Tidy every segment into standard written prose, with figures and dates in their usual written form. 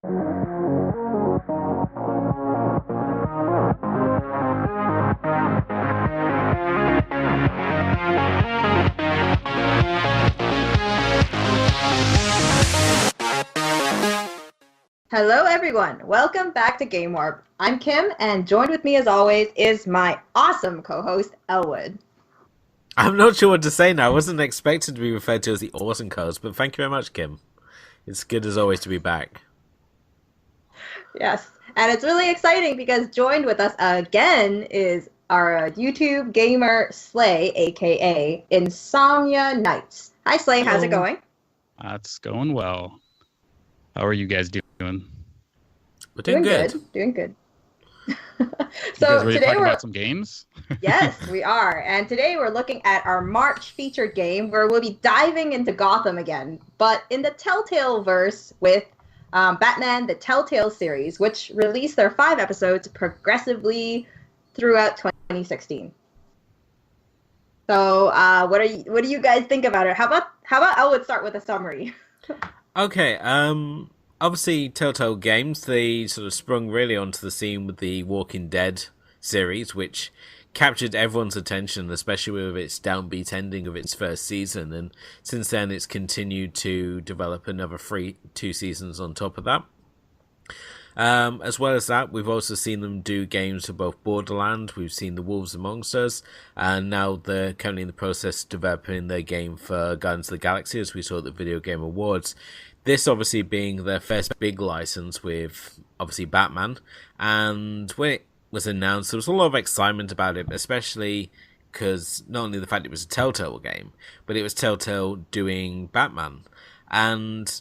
Hello, everyone. Welcome back to Game Warp. I'm Kim, and joined with me, as always, is my awesome co-host, Elwood. I'm not sure what to say now. I wasn't expected to be referred to as the awesome host, but thank you very much, Kim. It's good as always to be back. Yes, and it's really exciting because joined with us again is our YouTube gamer, Slay, aka Insomnia Knights. Hi, Slay. How's it going? It's going well. How are you guys doing? We're doing good. Doing good. So today we're about some games. Yes, we are. And today we're looking at our March featured game where we'll be diving into Gotham again, but in the Telltale verse with Batman, the Telltale series, which released their 5 episodes progressively throughout 2016. So, what do you guys think about it? How about I would start with a summary. Okay, obviously Telltale Games, they sort of sprung really onto the scene with the Walking Dead series, which captured everyone's attention, especially with its downbeat ending of its first season, and since then it's continued to develop another 2 seasons on top of that. As well as that, we've also seen them do games for both Borderlands, we've seen The Wolves Amongst Us, and now they're currently in the process of developing their game for Guardians of the Galaxy, as we saw at the Video Game Awards. This obviously being their first big license with, obviously, Batman, and when it was announced, there was a lot of excitement about it, especially because not only the fact it was a Telltale game, but it was Telltale doing Batman, and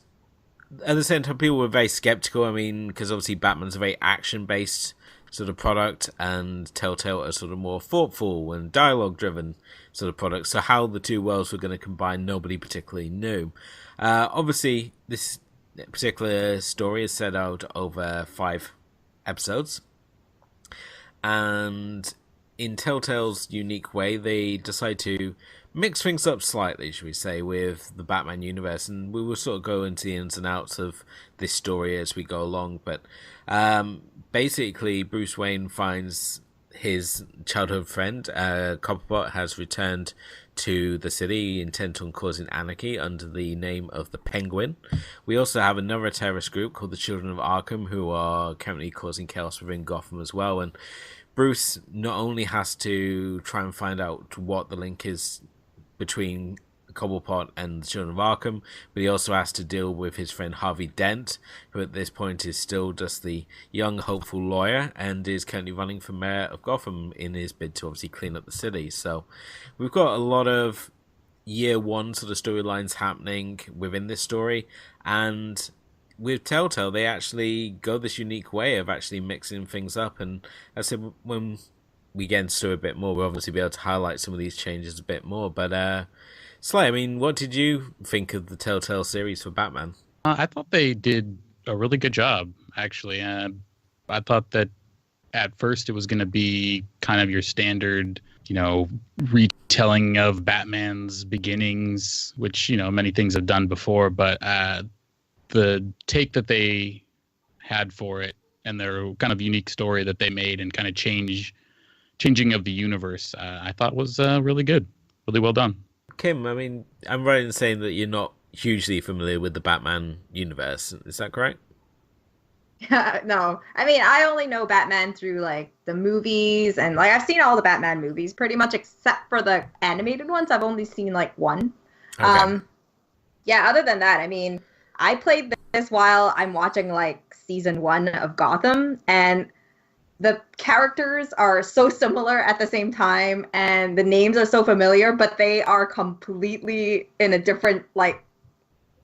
at the same time, people were very skeptical. I mean, because obviously Batman's a very action-based sort of product, and Telltale are sort of more thoughtful and dialogue-driven sort of products. So how the two worlds were going to combine, nobody particularly knew. Obviously, this particular story is set out over 5 episodes, and in Telltale's unique way, they decide to mix things up slightly, should we say, with the Batman universe, and we will sort of go into the ins and outs of this story as we go along, but basically Bruce Wayne finds his childhood friend, Copperbot, has returned to the city intent on causing anarchy under the name of the Penguin. We also have another terrorist group called the Children of Arkham, who are currently causing chaos within Gotham as well, and Bruce not only has to try and find out what the link is between Cobblepot and the Children of Arkham, but he also has to deal with his friend Harvey Dent, who at this point is still just the young, hopeful lawyer and is currently running for mayor of Gotham in his bid to obviously clean up the city. So we've got a lot of year one sort of storylines happening within this story, and with Telltale, they actually go this unique way of actually mixing things up, and as I said, when we get into it a bit more, we'll obviously be able to highlight some of these changes a bit more, but Slay, I mean, what did you think of the Telltale series for Batman? I thought they did a really good job, actually. I thought that at first it was going to be kind of your standard, retelling of Batman's beginnings, which, many things have done before, but the take that they had for it and their kind of unique story that they made and kind of changing of the universe, I thought was really good. Really well done. Kim, I mean, I'm right in saying that you're not hugely familiar with the Batman universe. Is that correct? No. I mean, I only know Batman through, the movies, and, I've seen all the Batman movies, pretty much except for the animated ones. I've only seen, one. Okay. Yeah, other than that, I mean, I played this while I'm watching, season 1 of Gotham, and the characters are so similar at the same time, and the names are so familiar, but they are completely in a different, I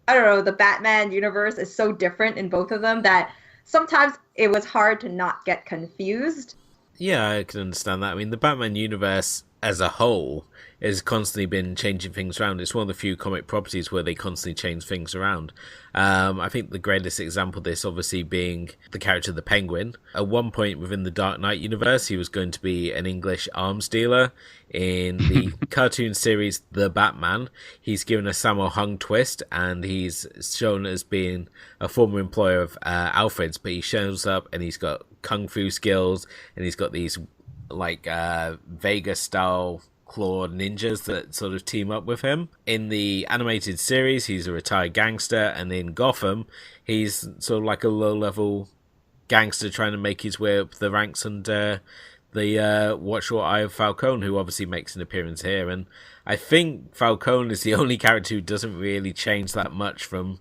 don't know, the Batman universe is so different in both of them that sometimes it was hard to not get confused. Yeah, I can understand that. I mean, the Batman universe as a whole has constantly been changing things around. It's one of the few comic properties where they constantly change things around. I think the greatest example of this obviously being the character of the Penguin. At one point within the Dark Knight universe, he was going to be an English arms dealer. In the cartoon series The Batman, he's given a Sammo Hung twist, and he's shown as being a former employer of Alfred's, but he shows up and he's got kung fu skills, and he's got these like Vegas style clawed ninjas that sort of team up with him. In the animated series, he's a retired gangster, and in Gotham, he's sort of like a low-level gangster trying to make his way up the ranks under the watchful eye of Falcone, who obviously makes an appearance here. And I think Falcone is the only character who doesn't really change that much from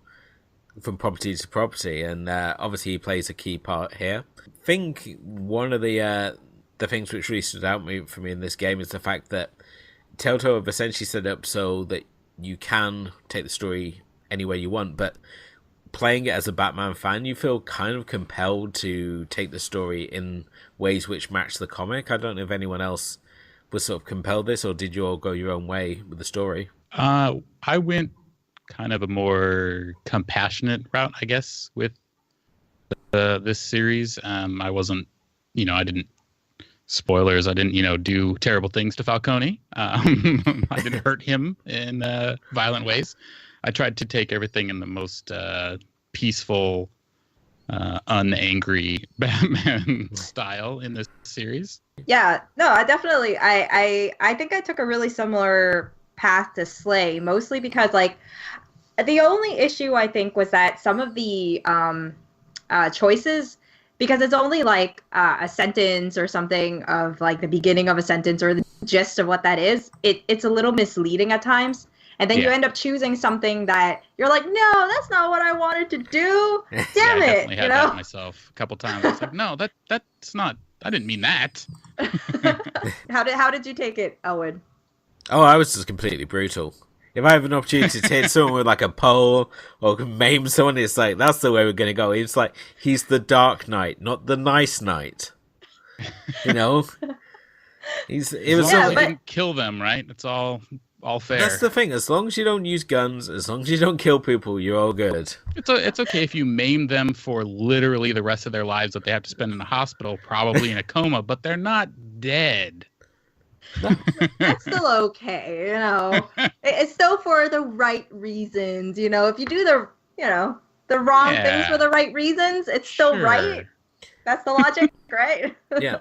property to property, and obviously he plays a key part here. I think one of the things which really stood out for me in this game is the fact that Telltale have essentially set up so that you can take the story anywhere you want, but playing it as a Batman fan, you feel kind of compelled to take the story in ways which match the comic. I don't know if anyone else was sort of compelled this, or did you all go your own way with the story? I went kind of a more compassionate route, I guess, with this series. I wasn't, I didn't, spoilers, I didn't, do terrible things to Falcone. I didn't hurt him in violent ways. I tried to take everything in the most peaceful, unangry Batman style in this series. Yeah, no, I definitely, I think I took a really similar path to Slay, mostly because, like, the only issue I think was that some of the choices, because it's only like a sentence or something of like the beginning of a sentence or the gist of what that is, it's a little misleading at times. And then you end up choosing something that you're like, no, that's not what I wanted to do. Damn yeah, I it. definitely had that myself a couple times. I was like, no, that's not, I didn't mean that. How did you take it, Elwood? Oh, I was just completely brutal. If I have an opportunity to hit someone with like a pole or maim someone, it's like, that's the way we're going to go. It's like, he's the Dark Knight, not the nice knight. It was didn't kill them, right? It's all fair. That's the thing. As long as you don't use guns, as long as you don't kill people, you're all good. It's okay if you maim them for literally the rest of their lives that they have to spend in the hospital, probably in a coma, but they're not dead. That's still okay, It's still for the right reasons, If you do the wrong things for the right reasons, it's still right. That's the logic, right? Yeah.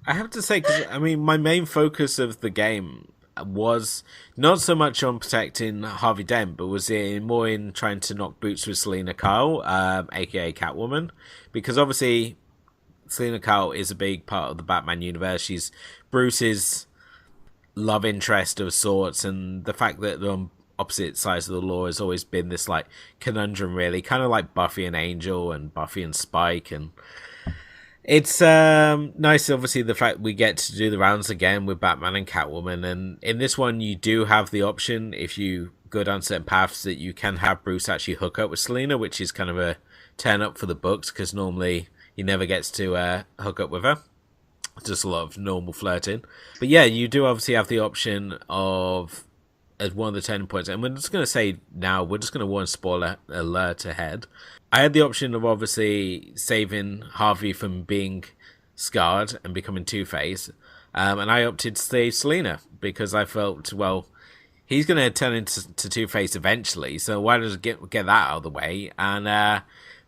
I have to say, because my main focus of the game was not so much on protecting Harvey Dent, but was more in trying to knock boots with Selina Kyle, aka Catwoman, because obviously Selina Kyle is a big part of the Batman universe. She's Bruce's love interest of sorts, and the fact that they're on opposite sides of the law has always been this like conundrum, really, kind of like Buffy and Angel and Buffy and Spike. And it's nice, obviously, the fact we get to do the rounds again with Batman and Catwoman. And in this one, you do have the option, if you go down certain paths, that you can have Bruce actually hook up with Selina, which is kind of a turn up for the books, because normally he never gets to hook up with her. Just a lot of normal flirting. But yeah, you do obviously have the option of, as one of the turning points, and we're just going to say now, we're just going to warn spoiler alert ahead. I had the option of obviously saving Harvey from being scarred and becoming Two-Face, and I opted to save Selina, because I felt, well, he's going to turn into Two-Face eventually, so why don't I get that out of the way and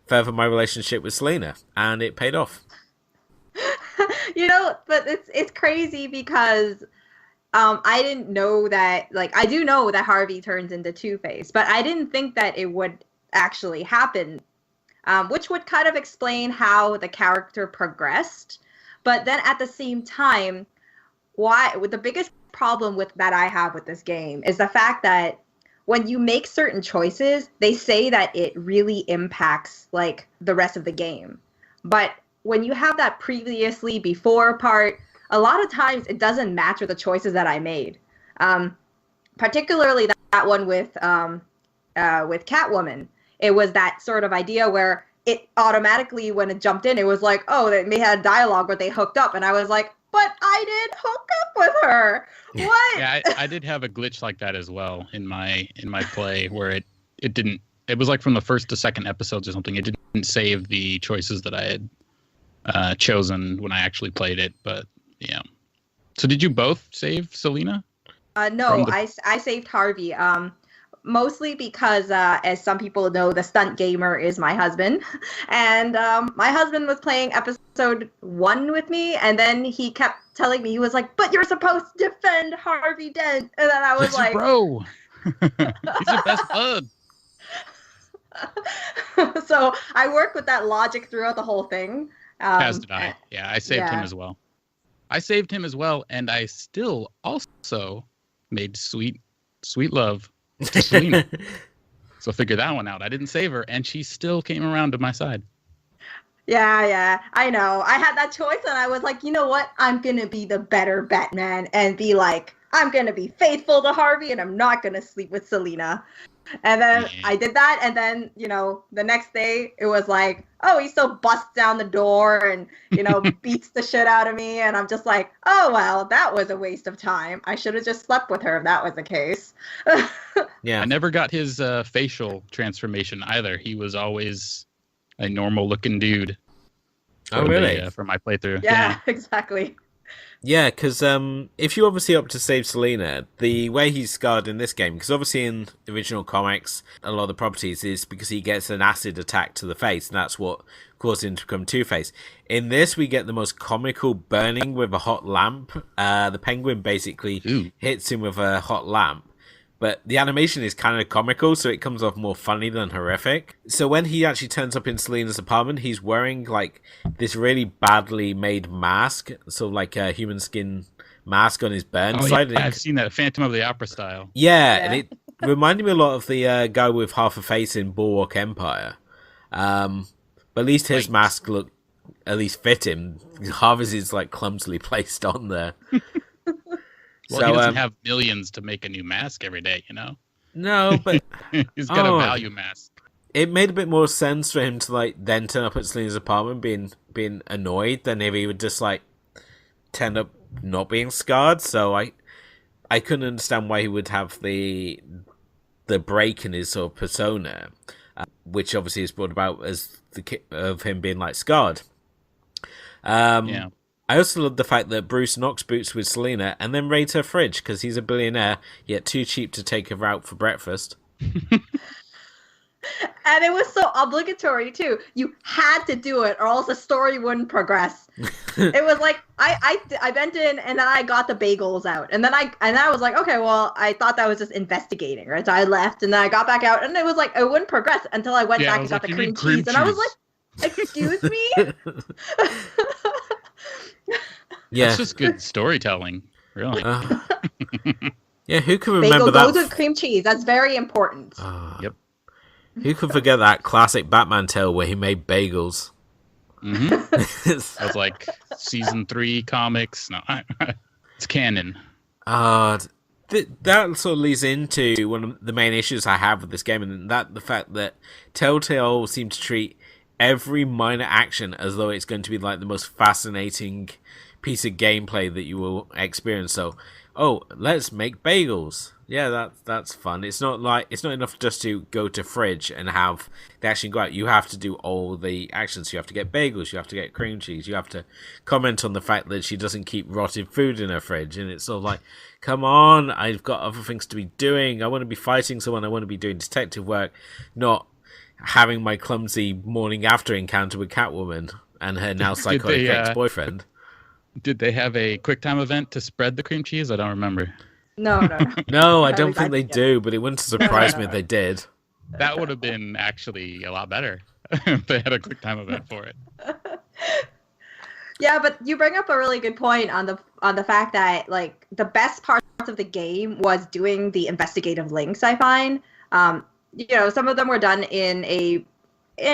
further my relationship with Selina, and it paid off. But it's crazy because I didn't know that, like, I do know that Harvey turns into Two-Face, but I didn't think that it would actually happen, which would kind of explain how the character progressed. But then at the same time, the biggest problem that I have with this game is the fact that when you make certain choices, they say that it really impacts, like, the rest of the game. But when you have that previously before part, a lot of times it doesn't match with the choices that I made. Particularly that one with Catwoman. It was that sort of idea where it automatically, when it jumped in, it was like, oh, they had dialogue where they hooked up. And I was like, but I did hook up with her. What? Yeah, I did have a glitch like that as well in my play where it didn't. It was like from the first to second episodes or something. It didn't save the choices that I had chosen when I actually played it. But yeah. So did you both save Selena? No, I saved Harvey. Mostly because, as some people know, the stunt gamer is my husband, and my husband was playing episode 1 with me, and then he kept telling me, he was like, "But you're supposed to defend Harvey Dent," and then I was He's like, your bro. He's your best bud. So I worked with that logic throughout the whole thing. As did I. Yeah, I saved him as well. And I still also made sweet love to Selena. So figure that one out. I didn't save her, and she still came around to my side. Yeah, I know. I had that choice, and I was like, you know what? I'm gonna be the better Batman and be like, I'm gonna be faithful to Harvey, and I'm not gonna sleep with Selena. And then I did that, and then, the next day it was like, oh, he still busts down the door and, beats the shit out of me, and I'm just like, oh, well, that was a waste of time. I should have just slept with her if that was the case. Yeah. I never got his facial transformation either. He was always a normal-looking dude. Oh, really? For my playthrough. Yeah, exactly. Yeah, because if you obviously opt to save Selena, the way he's scarred in this game, because obviously in the original comics, a lot of the properties is because he gets an acid attack to the face, and that's what caused him to become Two-Face. In this, we get the most comical burning with a hot lamp. The Penguin basically hits him with a hot lamp. But the animation is kind of comical, so it comes off more funny than horrific. So when he actually turns up in Selena's apartment, he's wearing like this really badly made mask, sort of like a human skin mask on his burn side. Yeah, I've seen that, Phantom of the Opera style. Yeah, and it reminded me a lot of the guy with half a face in Bulwark Empire. But at least his mask at least fit him. Harvey's is like clumsily placed on there. Well, he doesn't have millions to make a new mask every day, No, but he's got a value mask. It made a bit more sense for him to then turn up at Selena's apartment being annoyed than if he would just turn up not being scarred. So I couldn't understand why he would have the break in his sort of persona, which obviously is brought about as of him being scarred. Yeah. I also love the fact that Bruce knocks boots with Selena and then raids her fridge because he's a billionaire, yet too cheap to take her out for breakfast. And it was so obligatory, too. You had to do it or else the story wouldn't progress. It was like, I went in and then I got the bagels out. And then I was like, okay, well, I thought that was just investigating, right? So I left and then I got back out and it was like, it wouldn't progress until I went back and got the cream cheese. And I was like, excuse me? Yeah, that's just good storytelling, really. Yeah, who can remember Bagel that? Goes with cream cheese. That's very important. Yep. Who can forget that classic Batman tale where he made bagels? Mm-hmm. That was like season 3 comics. No, it's canon. That sort of leads into one of the main issues I have with this game, and the fact that Telltale seem to treat every minor action as though it's going to be the most fascinating piece of gameplay that you will experience. So, let's make bagels. Yeah, that's fun. It's not enough just to go to fridge and have the action go out. You have to do all the actions. You have to get bagels. You have to get cream cheese. You have to comment on the fact that she doesn't keep rotted food in her fridge. And it's sort of come on, I've got other things to be doing. I want to be fighting someone. I want to be doing detective work, not having my clumsy morning after encounter with Catwoman and her now psychotic ex-boyfriend. Did they have a QuickTime event to spread the cream cheese? I don't remember. No. No, I don't think they do, but it wouldn't surprise me if they did. That would have been actually a lot better if they had a QuickTime event for it. Yeah, but you bring up a really good point on the fact that the best parts of the game was doing the investigative links, I find. Some of them were done in a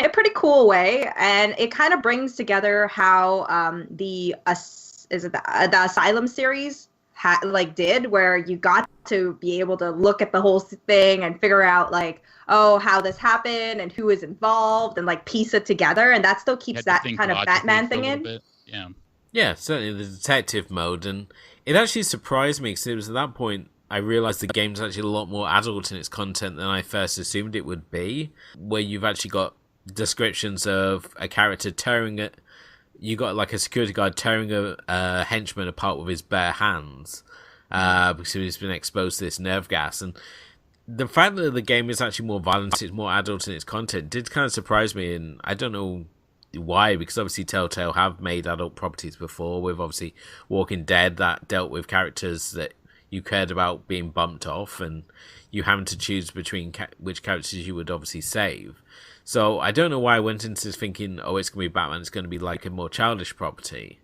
pretty cool way, and it kind of brings together how the Asylum series did, where you got to be able to look at the whole thing and figure out how this happened and who is involved and piece it together, and that still keeps that kind of Batman thing in. Yeah. Yeah, certainly the detective mode, and it actually surprised me because it was at that point I realized the game's actually a lot more adult in its content than I first assumed it would be. Where you've actually got descriptions of a character tearing it. You got like a security guard tearing a henchman apart with his bare hands because he's been exposed to this nerve gas, and the fact that the game is actually more violent, it's more adult in its content, did kind of surprise me, and I don't know why, because obviously Telltale have made adult properties before, with obviously Walking Dead that dealt with characters that you cared about being bumped off, and you having to choose between which characters you would obviously save. So I don't know why I went into this thinking, oh, it's going to be Batman, it's going to be like a more childish property.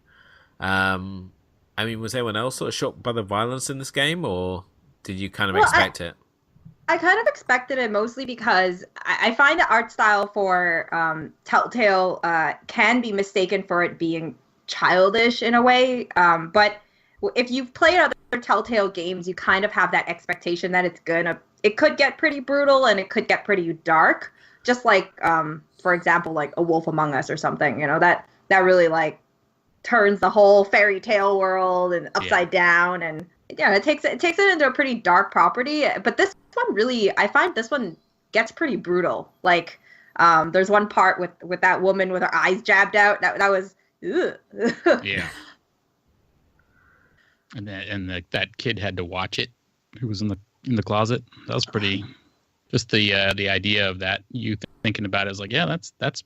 I mean, was anyone else sort of shocked by the violence in this game, or did you kind of expect it? I kind of expected it mostly because I find the art style for Telltale can be mistaken for it being childish in a way. But if you've played other Telltale games, you kind of have that expectation that it could get pretty brutal and it could get pretty dark. Just like, for example, like A Wolf Among Us or something, that really like turns the whole fairy tale world and upside down, and it takes it into a pretty dark property. But this one really, I find this one gets pretty brutal. Like, there's one part with that woman with her eyes jabbed out. That was, ugh. Yeah. And that kid had to watch it, who was in the closet. That was pretty. Just the idea of that, you thinking about it is like, yeah, that's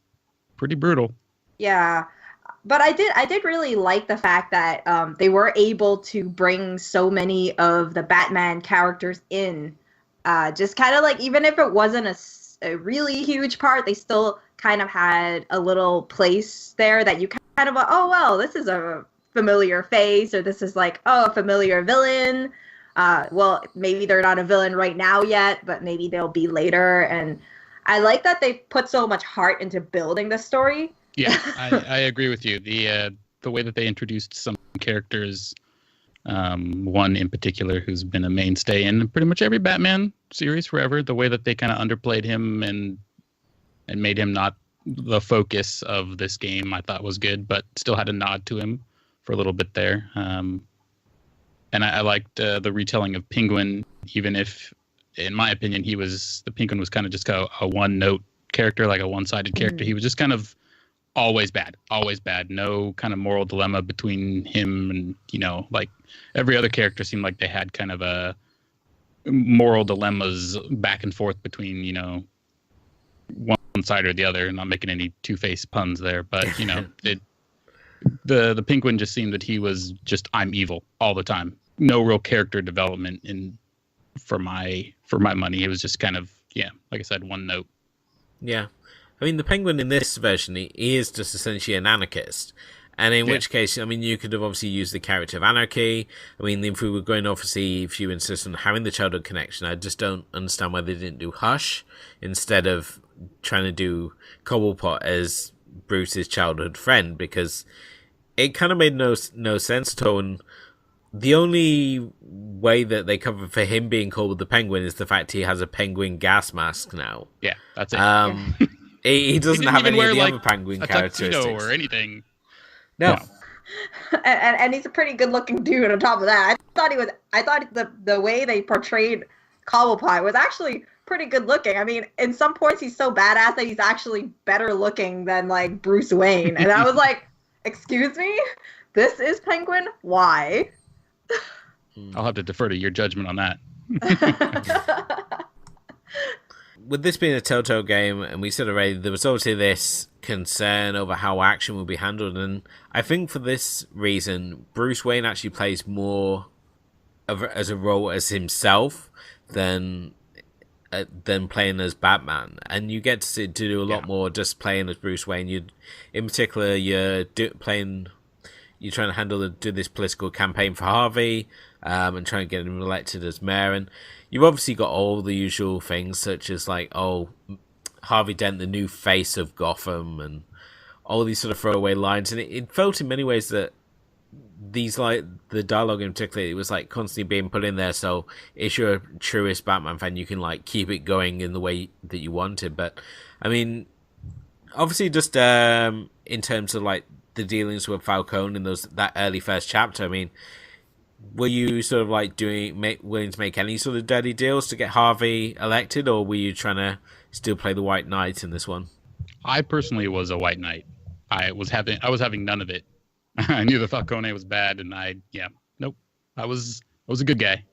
pretty brutal. Yeah. But I did really like the fact that they were able to bring so many of the Batman characters in. Just kind of like, even if it wasn't a really huge part, they still kind of had a little place there that you kind of, oh, well, this is a familiar face, or this is like, oh, a familiar villain. Well, maybe they're not a villain right now yet, but maybe they'll be later. And I like that they put so much heart into building the story. Yeah, I agree with you. The way that they introduced some characters, one in particular who's been a mainstay in pretty much every Batman series forever, the way that they kind of underplayed him and made him not the focus of this game, I thought was good, but still had a nod to him for a little bit there. And I liked the retelling of Penguin, even if, in my opinion, the Penguin was kind of just a one-note character, like a one-sided character. He was just kind of always bad. No kind of moral dilemma between him and, like every other character seemed like they had kind of a moral dilemmas back and forth between, one side or the other. Not making any two-faced puns there, but, the Penguin just seemed that he was just, I'm evil all the time. No real character development for my money. It was just kind of, like I said, one note. Yeah. I mean, the Penguin in this version, he is just essentially an anarchist. And in which case, I mean, you could have obviously used the character of anarchy. I mean, if we were going, obviously, if you insist on having the childhood connection, I just don't understand why they didn't do Hush instead of trying to do Cobblepot as Bruce's childhood friend, because it kind of made no sense at all. And the only way that they cover for him being called the Penguin is the fact he has a penguin gas mask now. Yeah, that's it. He doesn't have any of the other penguin a characteristics or anything. No. And he's a pretty good looking dude on top of that. I thought the way they portrayed Cobblepot was actually pretty good looking. I mean, in some points he's so badass that he's actually better looking than like Bruce Wayne. And I was like, excuse me? This is Penguin? Why? I'll have to defer to your judgment on that. With this being a Telltale game, and we said already, there was obviously this concern over how action will be handled, and I think for this reason, Bruce Wayne actually plays more as a role as himself than playing as Batman, and you get to do a lot more just playing as Bruce Wayne. In particular, you're trying to do this political campaign for Harvey, and trying to get him elected as mayor, and you've obviously got all the usual things, such as like, oh, Harvey Dent, the new face of Gotham, and all these sort of throwaway lines. And it felt in many ways that these, like, the dialogue in particular, it was like constantly being put in there. So if you're a truest Batman fan, you can like keep it going in the way that you wanted. But I mean, obviously, just in terms of like the dealings with Falcone in that early first chapter. I mean, were you sort of like willing to make any sort of dirty deals to get Harvey elected, or were you trying to still play the White Knight in this one? I personally was a White Knight. I was having none of it. I knew the Falcone was bad, and nope. I was a good guy.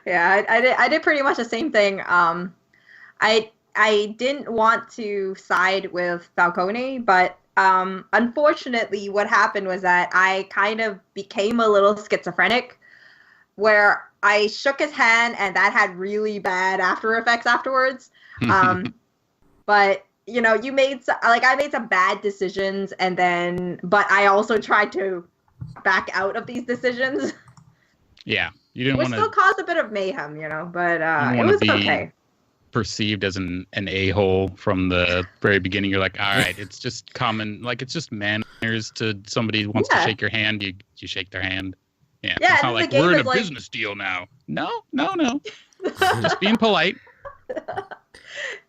Yeah, I did pretty much the same thing. I didn't want to side with Falcone, but unfortunately, what happened was that I kind of became a little schizophrenic, where I shook his hand, and that had really bad after effects afterwards. But you I made some bad decisions, but I also tried to back out of these decisions. Yeah, you didn't want to. Which still caused a bit of mayhem, but it was okay. Perceived as an a-hole from the very beginning. You're like, all right, it's just common, like it's just manners to somebody who wants to shake your hand, you shake their hand. Yeah, it's not like we're in a business deal now. No. Just being polite.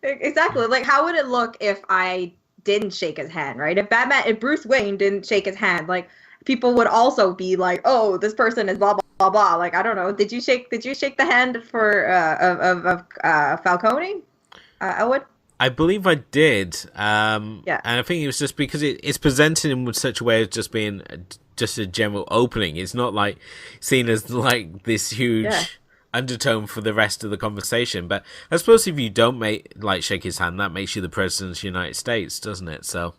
Exactly. Like, how would it look if I didn't shake his hand, right? If Bruce Wayne didn't shake his hand, like, people would also be like, oh, this person is blah blah blah blah. Like, I don't know. Did you shake the hand for of Falcone? Elwood? I believe I did. And I think it was just because it's presented in such a way as just being just a general opening. It's not like seen as like this huge undertone for the rest of the conversation. But I suppose if you don't shake his hand, that makes you the president of the United States, doesn't it? So.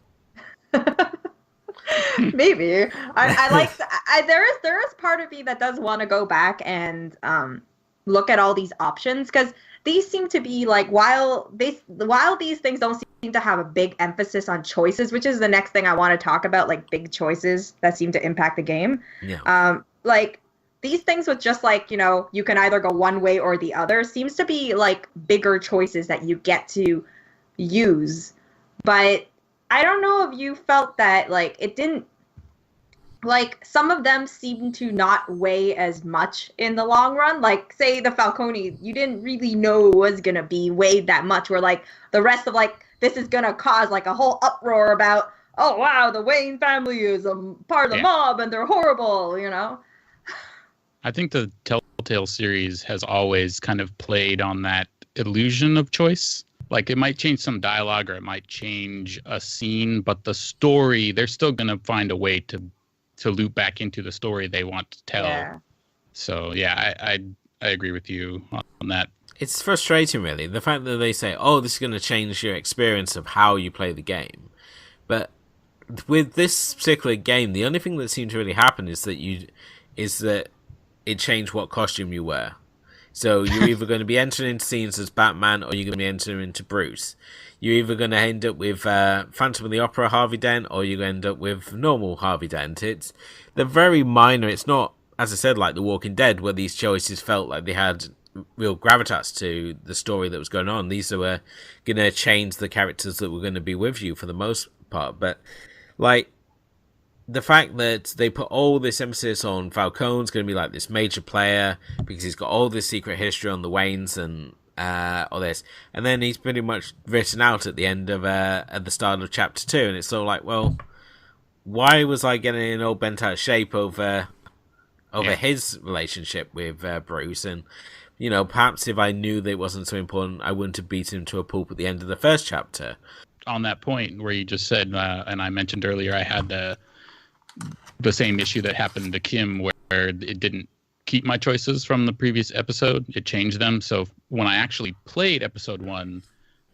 Maybe there is part of me that does want to go back and look at all these options, because these seem to be like, while these things don't seem to have a big emphasis on choices, which is the next thing I want to talk about, like big choices that seem to impact the game. Like these things with just like, you can either go one way or the other, seems to be like bigger choices that you get to use. But I don't know if you felt that, like, it didn't, like, some of them seem to not weigh as much in the long run. Like, say, the Falcone, you didn't really know was going to be weighed that much, where, like, the rest of, like, this is going to cause, like, a whole uproar about, oh, wow, the Wayne family is a part of the mob, and they're horrible, I think the Telltale series has always kind of played on that illusion of choice. Like, it might change some dialogue or it might change a scene, but the story, they're still going to find a way to loop back into the story they want to tell. Yeah. So, yeah, I agree with you on that. It's frustrating, really, the fact that they say, oh, this is going to change your experience of how you play the game. But with this particular game, the only thing that seemed to really happen is that it changed what costume you wear. So you're either going to be entering into scenes as Batman, or you're going to be entering into Bruce. You're either going to end up with Phantom of the Opera Harvey Dent, or you're going to end up with normal Harvey Dent. They're very minor. It's not, as I said, like The Walking Dead, where these choices felt like they had real gravitas to the story that was going on. These were going to change the characters that were going to be with you for the most part. But, like, the fact that they put all this emphasis on Falcone's going to be like this major player because he's got all this secret history on the Waynes and all this, and then he's pretty much written out at the end of at the start of chapter 2, and it's sort of like, well, why was I getting all bent out of shape over his relationship with Bruce? And perhaps if I knew that it wasn't so important, I wouldn't have beaten him to a pulp at the end of the first chapter. On that point where you just said, and I mentioned earlier, I had the same issue that happened to Kim, where it didn't keep my choices from the previous episode. It changed them. So when I actually played episode 1,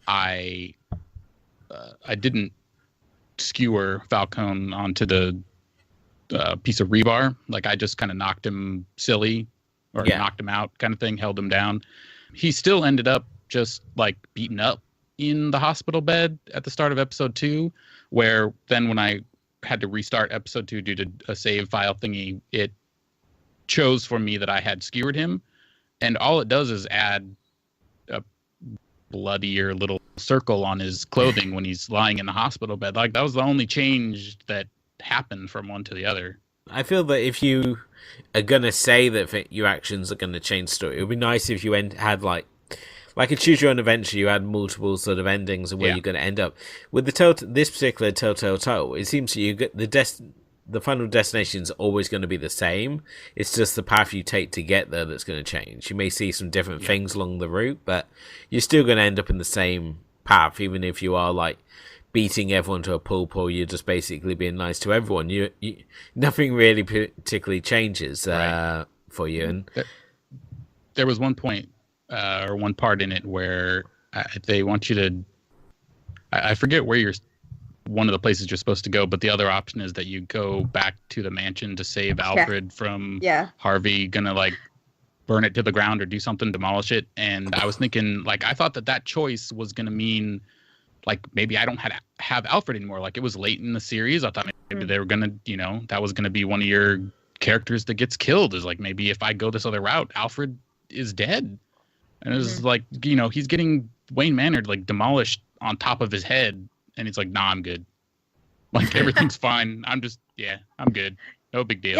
I didn't skewer Falcone onto the piece of rebar. Like, I just kind of knocked him silly, or knocked him out kind of thing, held him down. He still ended up just like beaten up in the hospital bed at the start of episode 2, where then when I had to restart episode 2 due to a save file thingy, it chose for me that I had skewered him, and all it does is add a bloodier little circle on his clothing when he's lying in the hospital bed. Like, that was the only change that happened from one to the other. I feel that if you are gonna say that your actions are gonna change the story, it would be nice if you had like like a choose your own adventure, you had multiple sort of endings and where you're going to end up. With this particular Telltale title, it seems to you get the final destination is always going to be the same. It's just the path you take to get there that's going to change. You may see some different things along the route, but you're still going to end up in the same path, even if you are like beating everyone to a pulp or you're just basically being nice to everyone. You nothing really particularly changes for you. And there was one point or one part in it where they want you to, I forget where you're, one of the places you're supposed to go, but the other option is that you go back to the mansion to save Alfred from Harvey gonna like burn it to the ground or do something, demolish it. And I was thinking, like, I thought that choice was gonna mean like maybe I don't have Alfred anymore. Like, it was late in the series. I thought maybe they were gonna, that was gonna be one of your characters that gets killed. Is like, maybe if I go this other route, Alfred is dead. And it was like, he's getting Wayne Manor like demolished on top of his head. And he's like, nah, I'm good. Like, everything's fine. I'm good. No big deal.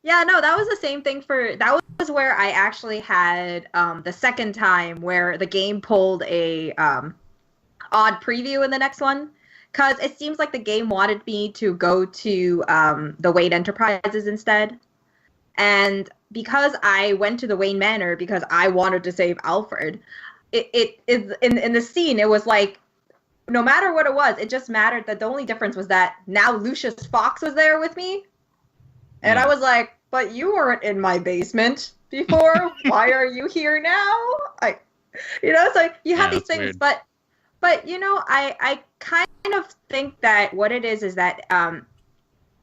Yeah, no, that was the same thing that was where I actually had the second time where the game pulled a odd preview in the next one. Because it seems like the game wanted me to go to the Wayne Enterprises instead. And because I went to the Wayne Manor because I wanted to save Alfred, it in the scene, it was like, no matter what it was, it just mattered that the only difference was that now Lucius Fox was there with me. And I was like, but you weren't in my basement before. Why are you here now? So you have these things, weird. but I kind of think that what it is that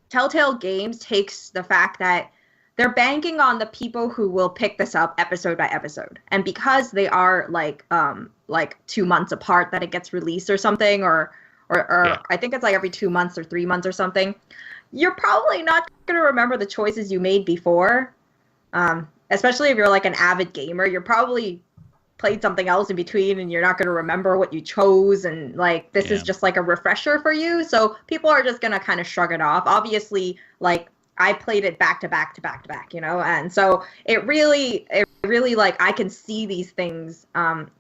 Telltale Games takes the fact that they're banking on the people who will pick this up episode by episode. And because they are like 2 months apart that it gets released or something, or I think it's like every 2 months or 3 months or something, you're probably not going to remember the choices you made before. Especially if you're like an avid gamer, you're probably played something else in between and you're not going to remember what you chose. And like, this is just like a refresher for you. So people are just going to kind of shrug it off. Obviously, like, I played it back to back to back to back, and so it really like I can see these things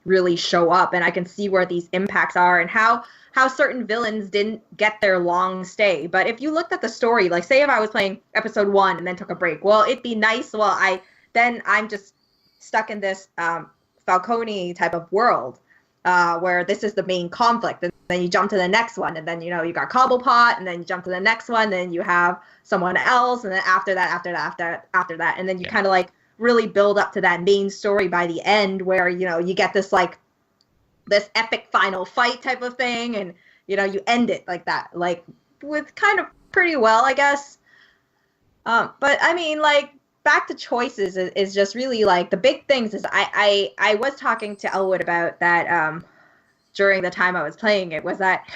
really show up, and I can see where these impacts are and how certain villains didn't get their long stay. But if you looked at the story, like say if I was playing episode 1 and then took a break, well, it'd be nice. Well, I'm just stuck in this Falcone type of world where this is the main conflict, and then you jump to the next one, and then you got Cobblepot, and then you jump to the next one, then you have someone else, and then after that, and then you kind of like really build up to that main story by the end, where you get this like this epic final fight type of thing, and you end it like that, like with kind of pretty well, I guess. But I mean, like, back to choices is just really like the big things is I was talking to Elwood about that during the time I was playing it, was that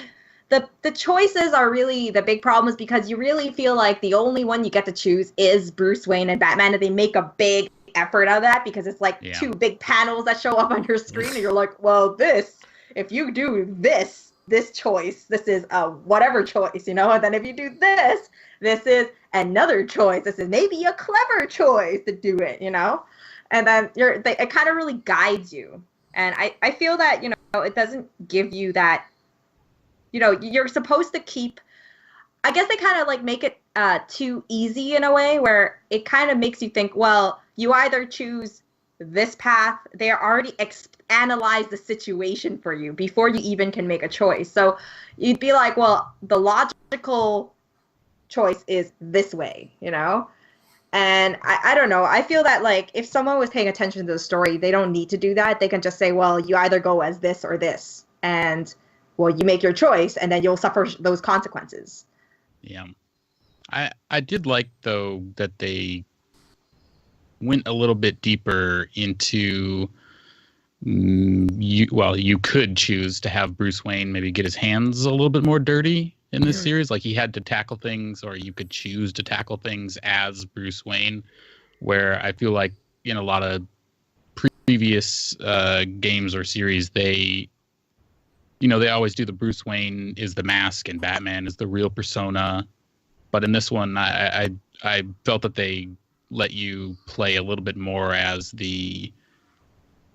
the choices are really the big problems, because you really feel like the only one you get to choose is Bruce Wayne and Batman, and they make a big effort out of that because it's like two big panels that show up on your screen, and you're like, well, if you do this choice, this is a whatever choice, and then if you do this is another choice. This is maybe a clever choice to do it, and then it kind of really guides you. And I feel that, it doesn't give you that, you're supposed to keep, I guess they kind of like make it too easy in a way where it kind of makes you think, well, you either choose this path, they already analyze the situation for you before you even can make a choice. So you'd be like, well, the logical choice is this way, And I don't know. I feel that like if someone was paying attention to the story, they don't need to do that. They can just say, well, you either go as this or this, and well, you make your choice, and then you'll suffer those consequences. Yeah, I did like though that they went a little bit deeper into. You could choose to have Bruce Wayne maybe get his hands a little bit more dirty in this series. Like, he had to tackle things, or you could choose to tackle things as Bruce Wayne, where I feel like in a lot of previous games or series, they always do the Bruce Wayne is the mask and Batman is the real persona. But in this one, I felt that they let you play a little bit more as the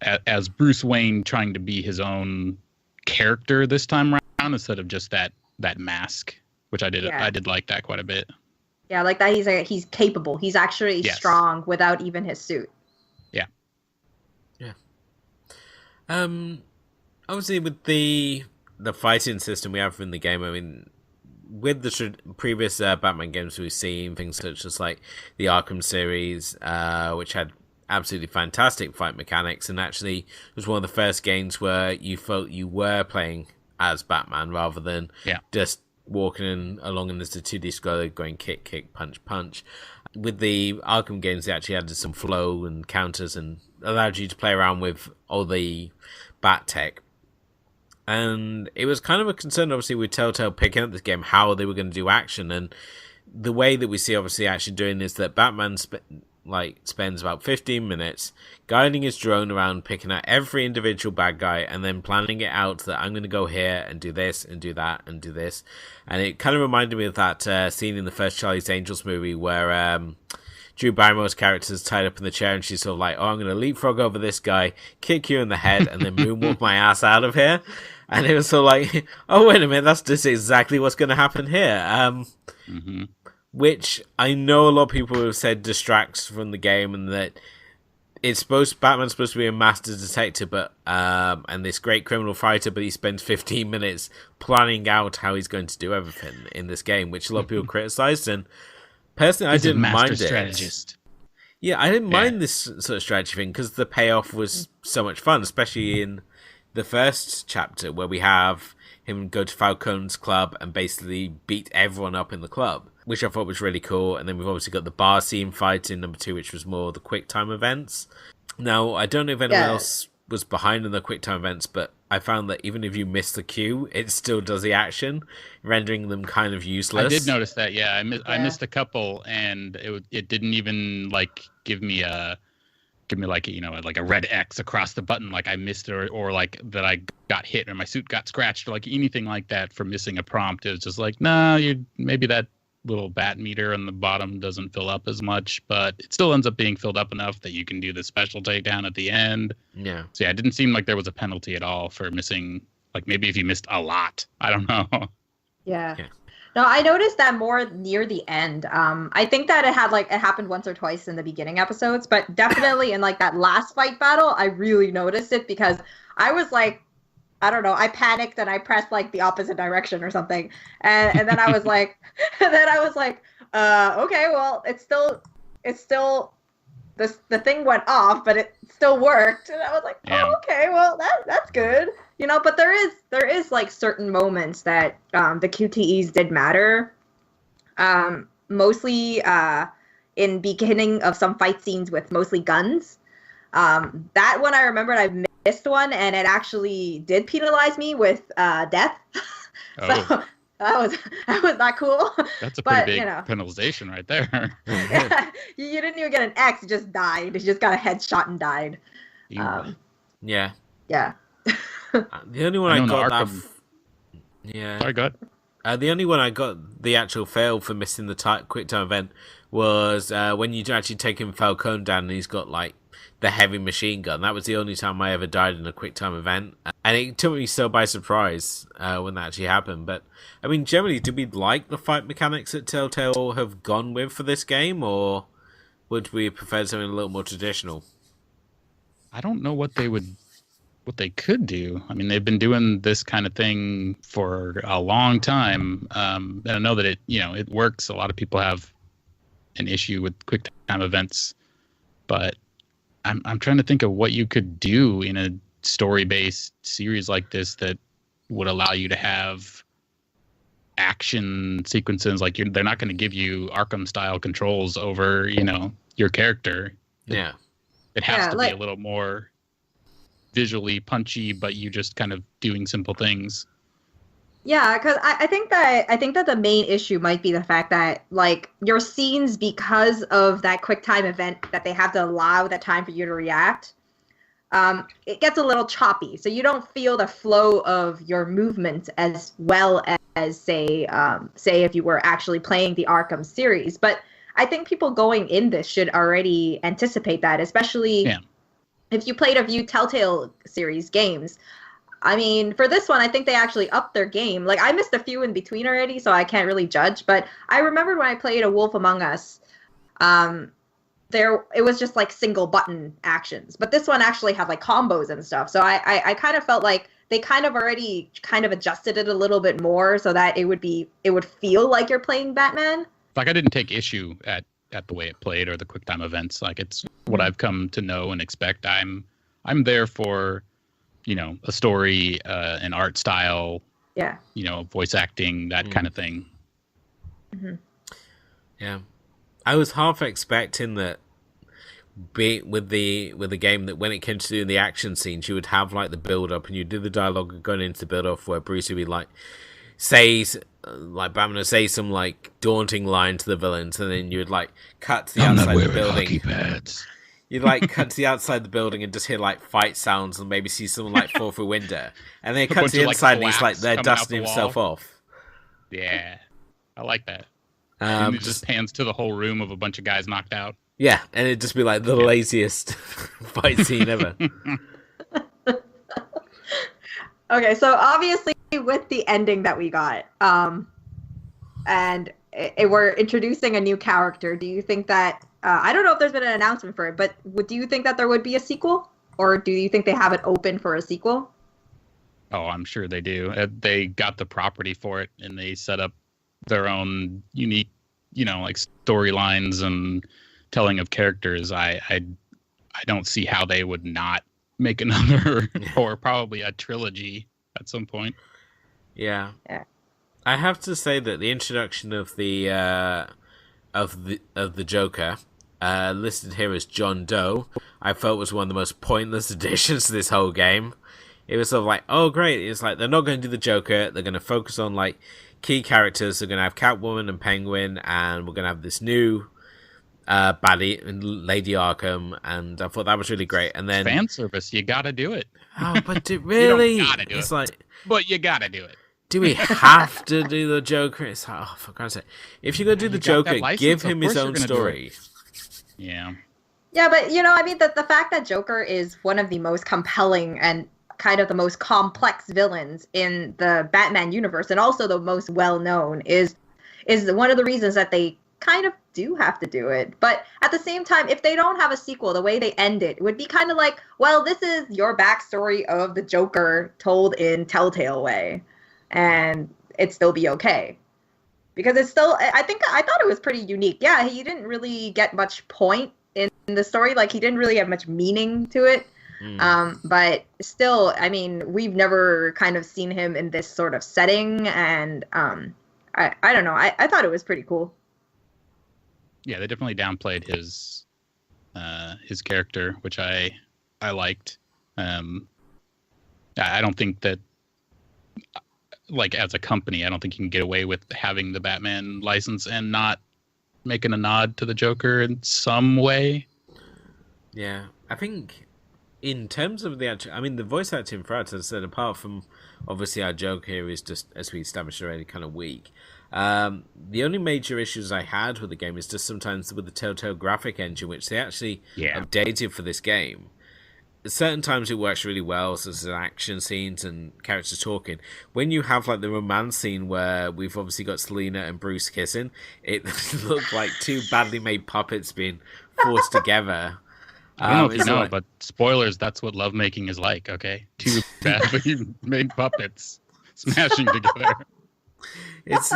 as Bruce Wayne trying to be his own character this time around instead of just that mask, which I did like that quite a bit. Yeah, like that he's capable. He's actually strong without even his suit. Yeah. Yeah. Obviously with the fighting system we have in the game, I mean, with the previous Batman games we've seen, things such as like the Arkham series, which had absolutely fantastic fight mechanics, and actually was one of the first games where you felt you were playing as Batman rather than just walking along in this 2D scroller going kick, kick, punch, punch. With the Arkham games, they actually added some flow and counters and allowed you to play around with all the bat tech. And it was kind of a concern, obviously, with Telltale picking up this game, how they were going to do action. And the way that we see, obviously, actually doing is that Batman spends about 15 minutes guiding his drone around, picking out every individual bad guy, and then planning it out that I'm going to go here and do this and do that and do this. And it kind of reminded me of that scene in the first Charlie's Angels movie where Drew Barrymore's character is tied up in the chair and she's sort of like, oh, I'm going to leapfrog over this guy, kick you in the head, and then moonwalk my ass out of here. And it was sort of like, oh, wait a minute, that's just exactly what's going to happen here. Which I know a lot of people have said distracts from the game, and that Batman's supposed to be a master detective, but and this great criminal fighter, but he spends 15 minutes planning out how he's going to do everything in this game, which a lot of people criticized. And personally, I didn't mind strategist. Yeah, I didn't mind this sort of strategy thing because the payoff was so much fun, especially in the first chapter where we have him go to Falcone's club and basically beat everyone up in the club, which I thought was really cool. And then we've obviously got the bar scene fight in number 2, which was more the quick time events. Now, I don't know if anyone else was behind in the quick time events, but I found that even if you miss the cue, it still does the action, rendering them kind of useless. I did notice that, I missed a couple, and it didn't even like give me like, you know, like a red X across the button, like I missed it, or like that I got hit or my suit got scratched, or like anything like that for missing a prompt. It was just like, maybe that little bat meter on the bottom doesn't fill up as much, but it still ends up being filled up enough that you can do the special takedown at the end. Yeah. So it didn't seem like there was a penalty at all for missing, like maybe if you missed a lot. I don't know. Yeah. No, I noticed that more near the end. I think that it happened once or twice in the beginning episodes, but definitely in like that last fight battle, I really noticed it because I was like, I don't know, I panicked and I pressed like the opposite direction or something, and then I was like, okay, well, it's still the thing went off, but it still worked, and I was like, oh, okay, well, that's good. You know, but there is like certain moments that the QTEs did matter. Mostly in beginning of some fight scenes with mostly guns. That one I remembered I missed one, and it actually did penalize me with death. So that was not cool. That's a pretty big penalization right there. Yeah, you didn't even get an X; you just died. You just got a headshot and died. Yeah. The only one I got Sorry, go ahead. The only one I got the actual fail for missing the quick time event was when you actually taking Falcone down and he's got like the heavy machine gun. That was the only time I ever died in a quick time event, and it took me so by surprise when that actually happened. But I mean, generally, do we like the fight mechanics that Telltale have gone with for this game, or would we prefer something a little more traditional? I don't know what they could do. I mean, they've been doing this kind of thing for a long time, and I know that it works. A lot of people have an issue with quick time events, but I'm trying to think of what you could do in a story-based series like this that would allow you to have action sequences. Like they're not going to give you Arkham-style controls over, your character. Yeah, it has to be a little more visually punchy, but you just kind of doing simple things. Yeah, because I think that the main issue might be the fact that like your scenes, because of that quick time event that they have to allow that time for you to react, it gets a little choppy. So you don't feel the flow of your movements as well as say if you were actually playing the Arkham series. But I think people going in this should already anticipate that, especially if you played a few Telltale series games, I mean, for this one, I think they actually upped their game. Like, I missed a few in between already, so I can't really judge. But I remembered when I played A Wolf Among Us, it was just like single button actions. But this one actually had like combos and stuff. So I kind of felt like they kind of already kind of adjusted it a little bit more so that it would feel like you're playing Batman. Like, I didn't take issue at the way it played or the QuickTime events. Like, it's what I've come to know and expect. I'm there for, a story, an art style, voice acting, that kind of thing. Mm-hmm. Yeah, I was half expecting that, with the game, that when it came to doing the action scenes, you would have like the build up and you do the dialogue going into the build up where Bruce would be like, Batman would say some like daunting line to the villains, and then you would like cut to the outside of the building. You'd like cut to the outside of the building and just hear like fight sounds and maybe see someone like fall through a window, and then it cuts to the inside and he's like they're dusting himself off. Yeah, I like that. And it just pans to the whole room of a bunch of guys knocked out. Yeah, and it'd just be like the laziest fight scene ever. Okay, so obviously with the ending that we got, and we're introducing a new character, do you think that, I don't know if there's been an announcement for it, but do you think that there would be a sequel? Or do you think they have it open for a sequel? Oh, I'm sure they do. They got the property for it, and they set up their own unique, like storylines and telling of characters. I don't see how they would not make another or probably a trilogy at some point. Yeah. I have to say that the introduction of the Joker, listed here as John Doe, I felt was one of the most pointless additions to this whole game. It was sort of like, oh great, it's like they're not going to do the Joker, they're going to focus on like key characters. They're going to have Catwoman and Penguin, and we're going to have this new baddie, Lady Arkham, and I thought that was really great. And then fan service, you got to do it. Oh, but really, you don't gotta do it's it. like, but you got to do it. Do we have to do the Joker? It's like, oh, for God's sake! If you're gonna do the Joker, give him his own story. Yeah. Yeah, but I mean, the fact that Joker is one of the most compelling and kind of the most complex villains in the Batman universe, and also the most well-known, is one of the reasons that they kind of do have to do it. But at the same time, if they don't have a sequel, the way they end it would be kind of like, well, this is your backstory of the Joker told in Telltale way, and it'd still be okay. Because it's still, I thought it was pretty unique. Yeah, he didn't really get much point in the story. Like, he didn't really have much meaning to it. But still, I mean, we've never kind of seen him in this sort of setting, and I don't know. I thought it was pretty cool. Yeah, they definitely downplayed his character, which I liked. I don't think that, like, as a company, I don't think you can get away with having the Batman license and not making a nod to the Joker in some way. Yeah, I think in terms of the actual, I mean, the voice acting for it, as I said, apart from obviously our Joker here is just, as we established already, kind of weak. The only major issues I had with the game is just sometimes with the Telltale graphic engine, which they actually updated for this game. At certain times it works really well, so there's action scenes and characters talking. When you have like the romance scene where we've obviously got Selena and Bruce kissing, it looked like two badly made puppets being forced together. I don't know if you know, but spoilers, that's what lovemaking is like, okay? Two badly made puppets smashing together. It's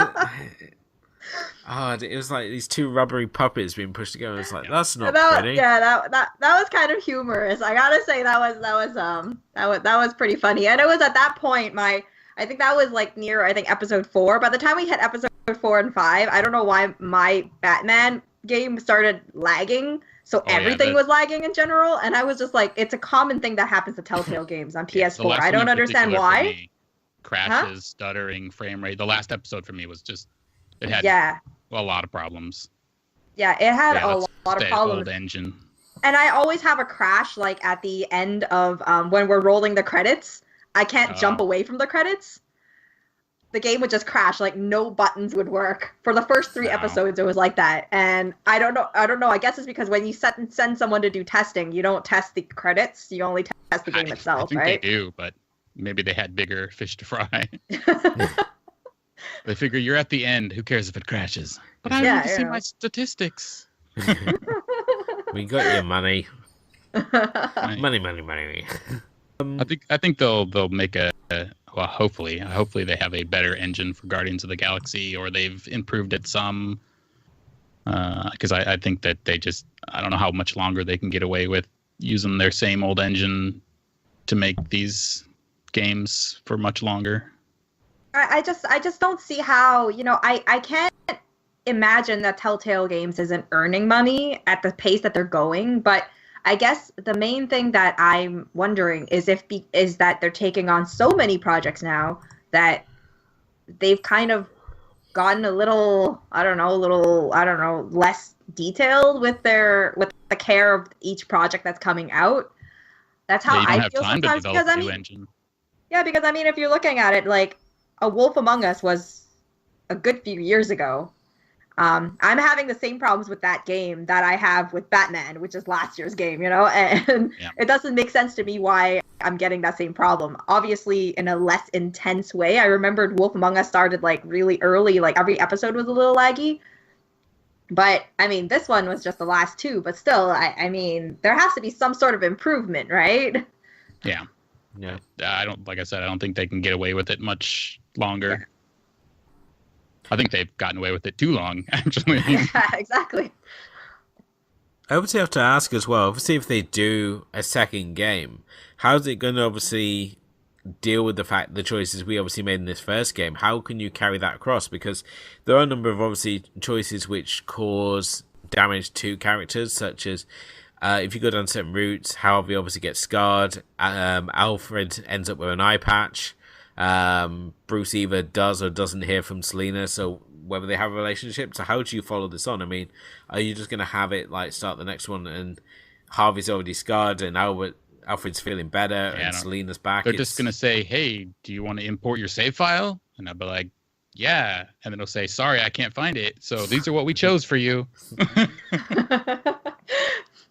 it was like these two rubbery puppets being pushed together. It's like, that's not pretty. Yeah, that was kind of humorous. I gotta say that was pretty funny. And it was at that point I think that was like near episode 4. By the time we hit episode 4 and 5, I don't know why my Batman game started lagging. So everything was lagging in general, and I was just like, it's a common thing that happens to Telltale games on PS4. I don't understand why. Crashes, stuttering, frame rate. The last episode for me was just, it had a lot of problems. Yeah, it had a lot of problems. Old engine. And I always have a crash like at the end of when we're rolling the credits. I can't jump away from the credits. the game would just crash. Like no buttons would work. For the first 3 episodes, it was like that. And I don't know. I guess it's because when you send someone to do testing, you don't test the credits. You only test the game itself, I think right? they do, but maybe they had bigger fish to fry. They figure you're at the end. Who cares if it crashes? But I need to see my statistics. We got your money. Money. I think they'll make well, hopefully they have a better engine for Guardians of the Galaxy, or they've improved it some. Because I think that I don't know how much longer they can get away with using their same old engine to make these games for much longer. I just don't see how, I can't imagine that Telltale Games isn't earning money at the pace that they're going, but I guess the main thing that I'm wondering is that they're taking on so many projects now that they've kind of gotten a little, less detailed with the care of each project that's coming out. That's how I feel sometimes. Because engine. Yeah, because if you're looking at it, like A Wolf Among Us was a good few years ago. I'm having the same problems with that game that I have with Batman, which is last year's game, and It doesn't make sense to me why I'm getting that same problem. Obviously, in a less intense way. I remembered Wolf Among Us started like really early, like every episode was a little laggy. But this one was just the last 2, but still, there has to be some sort of improvement, right? Yeah. Yeah. I don't think they can get away with it much longer. Yeah. I think they've gotten away with it too long, actually. Yeah, exactly. I obviously have to ask as well, obviously if they do a second game, how's it going to obviously deal with the choices we obviously made in this first game? How can you carry that across? Because there are a number of obviously choices which cause damage to characters, such as if you go down certain routes, Harvey obviously gets scarred, Alfred ends up with an eye patch, Bruce either does or doesn't hear from Selena, so whether they have a relationship. So how do you follow this on? Are you just going to have it like start the next one and Harvey's already scarred and Alfred's feeling better and Selena's back? They're just going to say, hey, do you want to import your save file? And I'll be like, yeah. And then they'll say, sorry, I can't find it. So these are what we chose for you.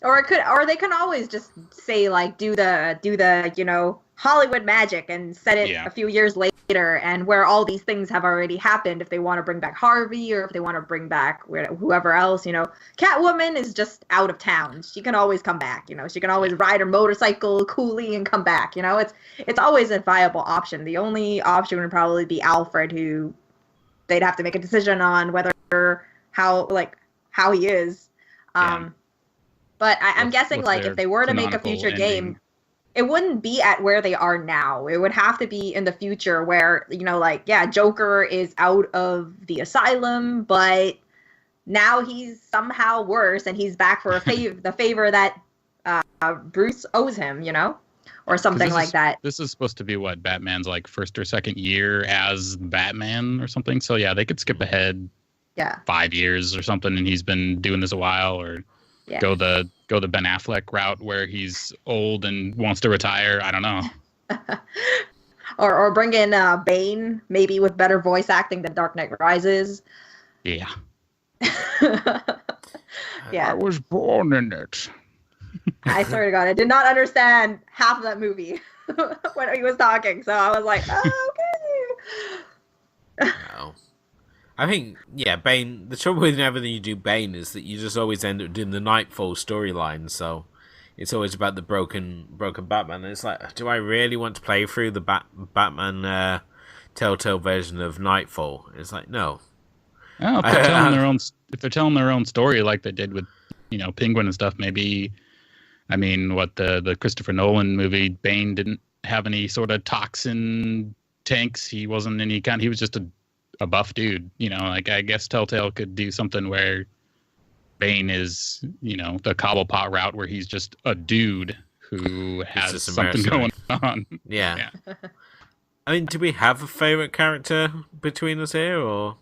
Or they can always just say like do the Hollywood magic and set it a few years later, and where all these things have already happened. If they want to bring back Harvey, or if they want to bring back whoever else, Catwoman is just out of town. She can always come back. She can always ride her motorcycle coolly and come back. It's always a viable option. The only option would probably be Alfred, who they'd have to make a decision on how he is. But I'm guessing like if they were to make a future game, it wouldn't be at where they are now. It would have to be in the future where, Joker is out of the asylum, but now he's somehow worse and he's back for the favor that Bruce owes him, or something like that. This is supposed to be what Batman's like first or second year as Batman or something. So yeah, they could skip ahead 5 years or something, and he's been doing this a while, or go the Ben Affleck route where he's old and wants to retire. I don't know. or bring in Bane, maybe with better voice acting than Dark Knight Rises. Yeah. Yeah. I was born in it. I swear to God, I did not understand half of that movie when he was talking, so I was like, oh, okay. No. I think, Bane, the trouble with everything you do Bane is that you just always end up doing the Nightfall storyline, so it's always about the broken Batman. And it's like, do I really want to play through the Batman Telltale version of Nightfall? It's like, no. Well, if they're telling their own story like they did with, Penguin and stuff, maybe, the Christopher Nolan movie, Bane didn't have any sort of toxin tanks. He wasn't he was just a buff dude, I guess Telltale could do something where Bane is, the Cobblepot route where he's just a dude who has something going on. Yeah. Do we have a favorite character between us here, or?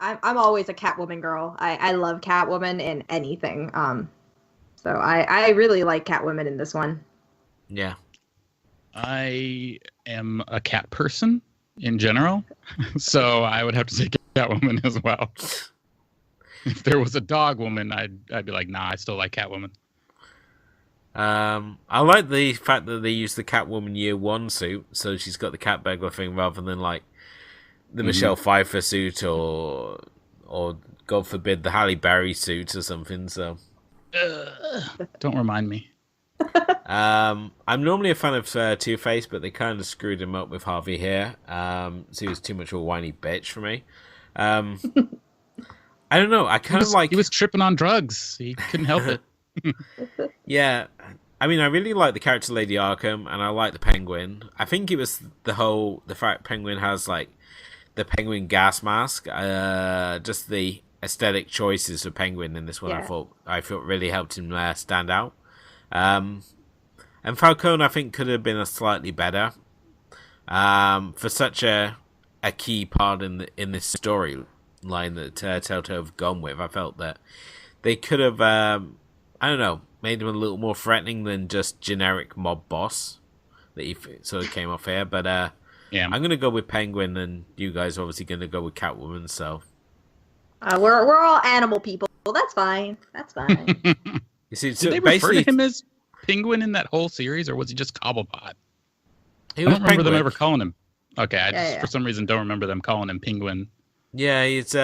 I'm always a Catwoman girl. I love Catwoman in anything. So I really like Catwoman in this one. Yeah. I am a cat person. in general. So I would have to say Catwoman as well. If there was a dog woman, I'd be like, nah, I still like Catwoman. I like the fact that they use the Catwoman Year One suit, so she's got the cat burglar thing rather than like the Michelle Pfeiffer suit or God forbid the Halle Berry suit or something. So don't remind me. I'm normally a fan of Two-Face, but they kind of screwed him up with Harvey here. So he was too much of a whiny bitch for me. I don't know. I kind of like he was tripping on drugs. He couldn't help it. Yeah, I mean, I really like the character Lady Arkham, and I like the Penguin. I think it was the fact Penguin has like the Penguin gas mask. Just the aesthetic choices for Penguin in this one, Yeah. I thought really helped him stand out. And Falcone, I think, could have been a slightly better for such a key part in this storyline that Telltale have gone with. I felt that they could have. I don't know, made him a little more threatening than just generic mob boss that he sort of came off here. But yeah, I'm going to go with Penguin, and you guys are obviously going to go with Catwoman. So we're all animal people. That's fine. That's fine. you see, did so they refer basically to him as Penguin in that whole series, or was he just Cobblepot? he I was don't remember them Penguin. ever calling him. Okay, I just Yeah. for some reason don't remember them calling him Penguin. Yeah, he's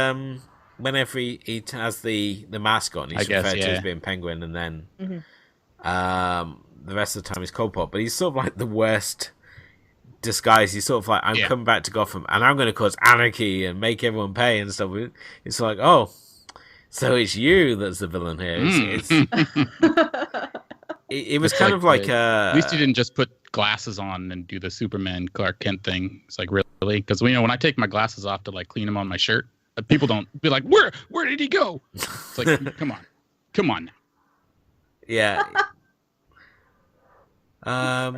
whenever he has the mascot, and he's referred to as being Penguin, and then the rest of the time he's Cobblepot. But he's sort of like the worst disguise. He's sort of like, I'm coming back to Gotham, and I'm going to cause anarchy and make everyone pay and stuff. It's like, oh, so it's you that's the villain here. It was kind of like at least he didn't just put glasses on and do the Superman Clark Kent thing. It's like, really? Because when I take my glasses off to like clean them on my shirt, people don't be like, where did he go? It's like, come on. Yeah. I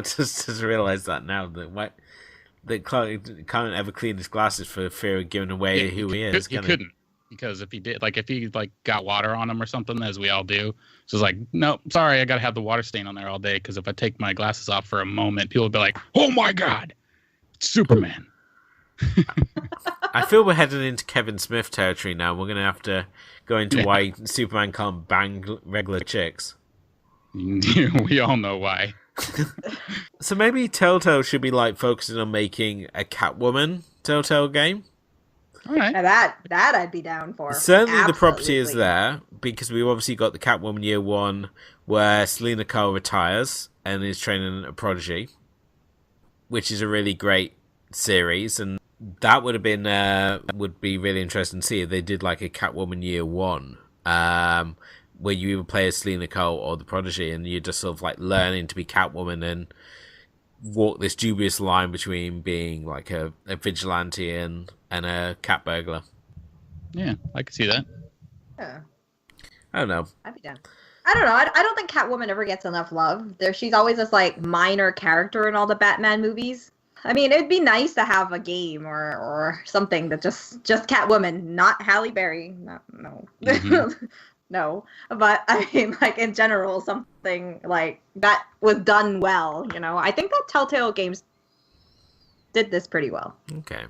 just realized that now that Clark can't ever clean his glasses for fear of giving away who he is. He couldn't, because if he did, like if he like got water on him or something, as we all do, so it's like, no, sorry, I gotta have the water stain on there all day. Because if I take my glasses off for a moment, people will be like, oh my god, it's Superman. I feel we're heading into Kevin Smith territory now. We're gonna have to go into why Superman can't bang regular chicks. We all know why. So maybe Telltale should be like focusing on making a Catwoman Telltale game. All right. Now that I'd be down for. Certainly the property is Absolutely. there, because we've obviously got the Catwoman Year One, where Selena Kyle retires and is training a prodigy, which is a really great series, and that would have been would be really interesting to see if they did like a Catwoman Year One, where you either play as Selena Kyle or the prodigy, and you're just sort of like learning to be Catwoman and walk this dubious line between being like a vigilante and a cat burglar. Yeah, I could see that. Yeah, I don't know. I'd be down. I don't know. I don't think Catwoman ever gets enough love. She's always this like minor character in all the Batman movies. I mean, it'd be nice to have a game or something that just Catwoman, not Halle Berry. No. Mm-hmm. No. But I mean, like in general, something like that was done well. I think that Telltale games did this pretty well. Okay.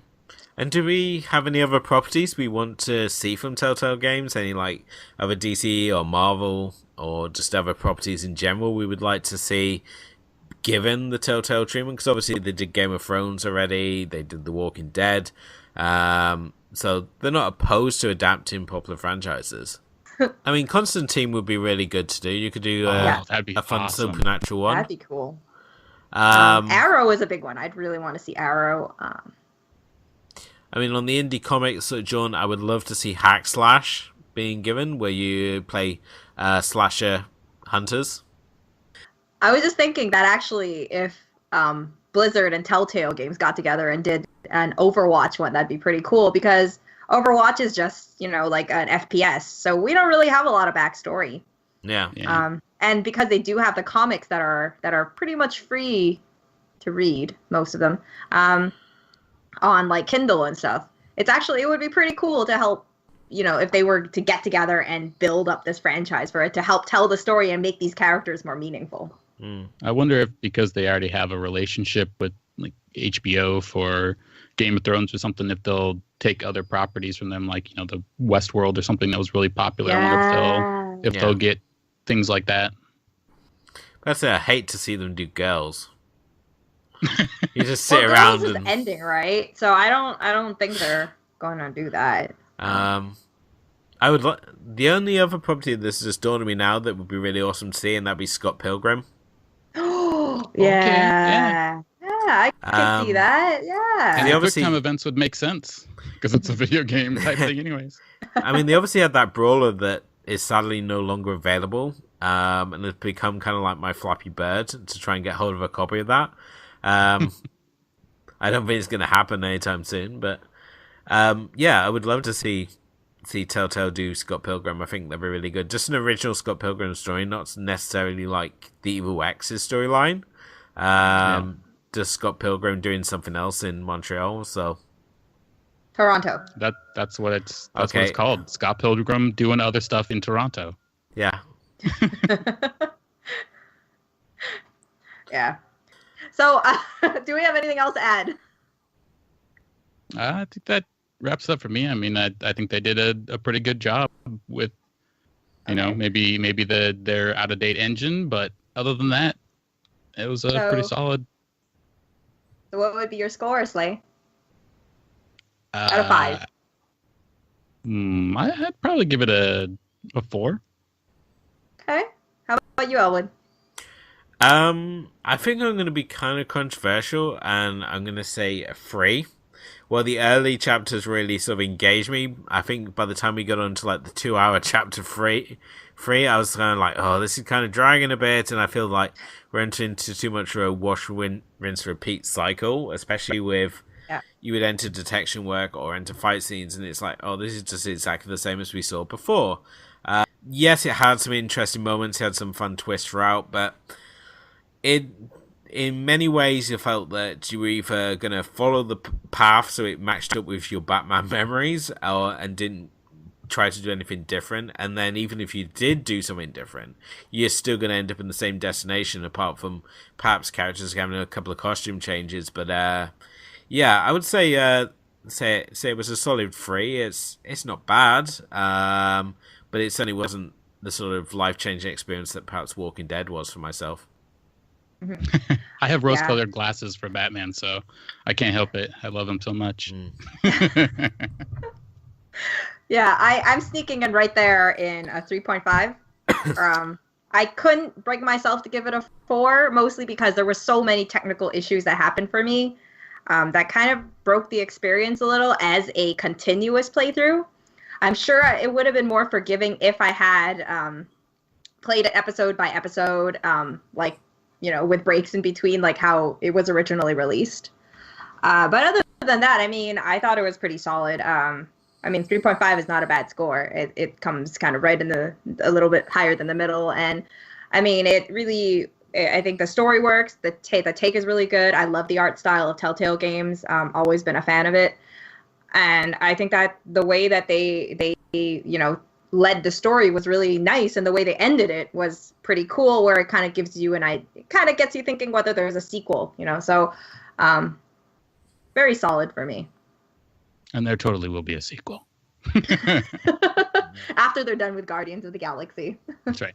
And do we have any other properties we want to see from Telltale games? Any like other DC or Marvel or just other properties in general we would like to see given the Telltale treatment? Because obviously they did Game of Thrones already, they did The Walking Dead, so they're not opposed to adapting popular franchises. I mean, Constantine would be really good to do. You could do that'd be a fun awesome. supernatural one. That'd be cool. Um, Arrow is a big one. I'd really want to see Arrow. I mean, on the indie comics, John, I would love to see Hack Slash being given, where you play slasher hunters. I was just thinking that actually, if Blizzard and Telltale games got together and did an Overwatch one, that'd be pretty cool, because Overwatch is just, like an FPS, so we don't really have a lot of backstory. Yeah. And because they do have the comics that are pretty much free to read, most of them, on like Kindle and stuff. It would be pretty cool to help, if they were to get together and build up this franchise for it to help tell the story and make these characters more meaningful. I wonder if because they already have a relationship with like HBO for Game of Thrones or something, if they'll take other properties from them, like, the Westworld or something that was really popular. I wonder if they'll get things like that. That's I hate to see them do girls. You just sit well, around Girls is ending, right? So I don't think they're going to do that. I would the only other property this is just dawned on me now that would be really awesome to see, and that'd be Scott Pilgrim. Oh, Okay, yeah. I can see that. Yeah. And quick time events would make sense because it's a video game type thing, anyways. I mean, they obviously had that brawler that is sadly no longer available, and it's become kind of like my Flappy Bird to try and get hold of a copy of that. I don't think it's going to happen anytime soon, but I would love to see Telltale do Scott Pilgrim. I think that'd be really good. Just an original Scott Pilgrim story, not necessarily like the Evil X's storyline. Just Scott Pilgrim doing something else in Montreal. So Toronto. That's what it's called. Scott Pilgrim doing other stuff in Toronto. Yeah. Yeah. So, do we have anything else to add? I think that wraps up for me. I mean, I think they did a pretty good job with, maybe their out of date engine, but other than that, it was pretty solid. So, what would be your score, Slay? Out of 5. I'd probably give it a 4. Okay. How about you, Elwood? I think I'm going to be kind of controversial, and I'm going to say a 3. Well, the early chapters really sort of engaged me. I think by the time we got on to like the 2-hour chapter 3, I was kind of like, oh, this is kind of dragging a bit, and I feel like we're entering into too much of a wash, rinse, repeat cycle, especially with you would enter detection work or enter fight scenes, and it's like, oh, this is just exactly the same as we saw before. Yes, it had some interesting moments, it had some fun twists throughout, but in many ways, you felt that you were either going to follow the path so it matched up with your Batman memories, and didn't try to do anything different. And then even if you did do something different, you're still going to end up in the same destination, apart from perhaps characters having a couple of costume changes. But I would say it was a solid 3. It's not bad, but it certainly wasn't the sort of life-changing experience that perhaps Walking Dead was for myself. I have rose-colored glasses for Batman, so I can't help it. I love him so much. Yeah, I'm sneaking in right there in a 3.5. I couldn't bring myself to give it a 4, mostly because there were so many technical issues that happened for me that kind of broke the experience a little as a continuous playthrough. I'm sure it would have been more forgiving if I had played it episode by episode, with breaks in between, like how it was originally released. But other than that, I mean, I thought it was pretty solid. 3.5 is not a bad score. It comes kind of right in a little bit higher than the middle. And I mean, I think the story works. The take is really good. I love the art style of Telltale games. Always been a fan of it. And I think that the way that they led the story was really nice, and the way they ended it was pretty cool, where it kind of gives you it kind of gets you thinking whether there's a sequel, so very solid for me. And there totally will be a sequel. After they're done with Guardians of the Galaxy. That's right.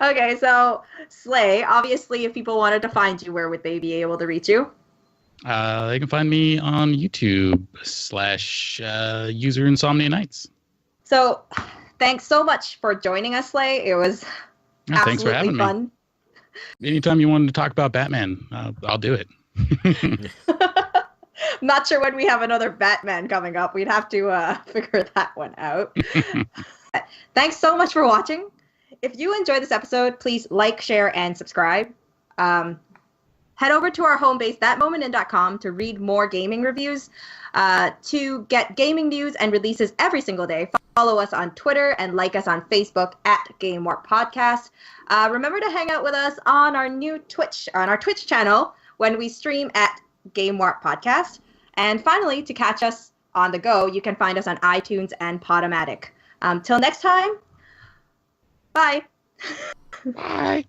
Okay, so Slay, obviously if people wanted to find you, where would they be able to reach you? They can find me on YouTube / user Insomnia Knights. So, thanks so much for joining us, Slay. It was thanks for having fun. Me. Anytime you wanted to talk about Batman, I'll do it. Not sure when we have another Batman coming up. We'd have to figure that one out. Thanks so much for watching. If you enjoyed this episode, please like, share, and subscribe. Head over to our home base, thatmomentin.com, to read more gaming reviews. To get gaming news and releases every single day, follow us on Twitter and like us on Facebook at Game Warp Podcast. Remember to hang out with us on our Twitch channel when we stream at Game Warp Podcast. And finally, to catch us on the go, you can find us on iTunes and Podomatic. Till next time, bye. Bye.